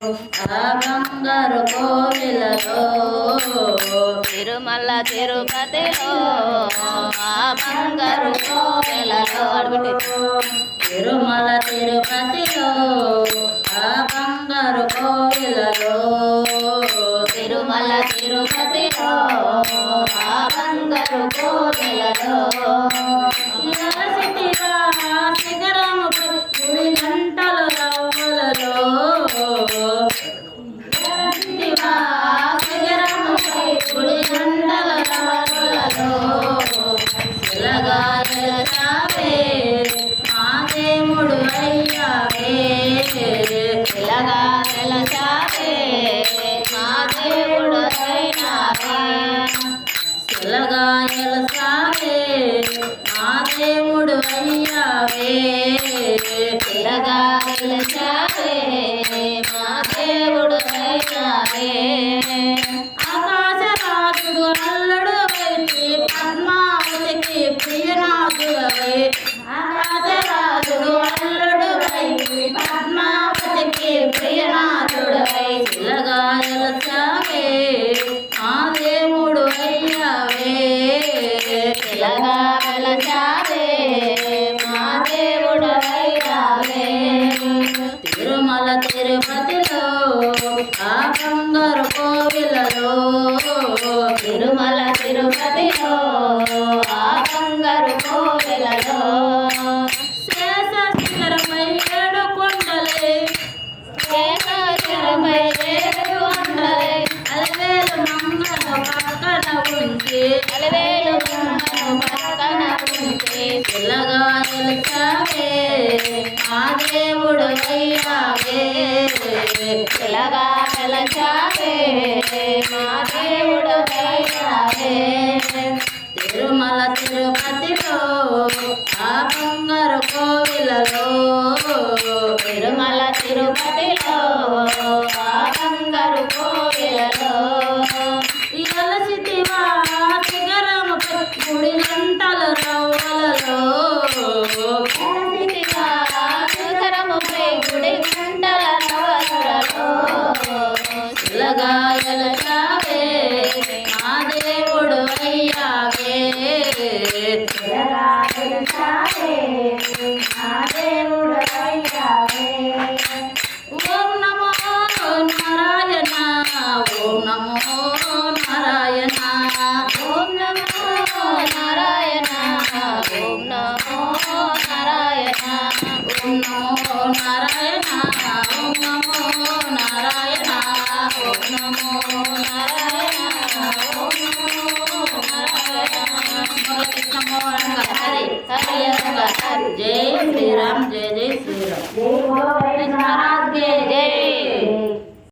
ఆ బంగారు కోవిలలో తిరుమల తిరుపతిలో ఆ బంగారు కోవెలలో తిరుమల తిరుపతిలో ఆ బంగారు కోవిలలో తిరుమల తిరుపతిలో ఆ బంగారు కోవెలలో శిఖరముపై గుడి గంటల రవ్వలలో శిఖరముపై గుడి గంటల రవ్వలలో శిలగా నిలచావే మా దేవుడు అయ్యావే శిలగా నిలచావే మా దేవుడు అయినావే శిలగా నిలచావే మా దేవుడు అయ్యావే శిలగా నిలచావే మా దేవుడు అయినావే ఆకాశరాజుడు అల్లడు వైపు పద్మావతికి ప్రియనాథుడవై ఆకాశరాజుడు అల్లడు వైపు పద్మావతికి ప్రియనాథుడవై శిలగా నిలచావే మా దేవుడు అయ్యావే శిలగా నిలచావే మా దేవుడు అయినావే తిరుమల తిరుపతిలో ఆ బంగారు కోవిలలో తిరుమల తిరుపతిలో ఆ బంగారు కోవెలలో శేష శిఖరమై ఏడు కొండలే శేషాచలమై ఏడు కొండలే అలవేలు మంగళ పక్కన ఉంచి అలవేలు మంగళ పక్కన ఉంచి శిలగా నిలిచావే మా దేవుడు అయ్యావే శిలగా నిలచావే మా దేవుడు అయినావే తిరుమల తిరుపతిలో ఆ బంగారు కోవిలలో తిరుమల తిరుపతిలో ఆ బంగారు కోవెలలో ఎలసిటివా శిఖరముపై గుడి గంటల రవ్వలలో శిఖరముపై గుడి గంటల రవ్వలలో శిలగా నిలచావే మా దేవుడు అయ్యావే శిలగా నిలచావే మా దేవుడు అయినావే ఓం నమో నారాయణ ఓం నమో నారాయణ ఓం నమో నారాయణ ఓం నమో నారాయణ ఓం నమో నారాయణ ఓం నమో నారాయణ ఓం నమో నారాయణ ఓం నమో నారాయణ కృష్ణమో హరి హరి హరి జై శ్రీరామ్ జై జై శ్రీరామ్.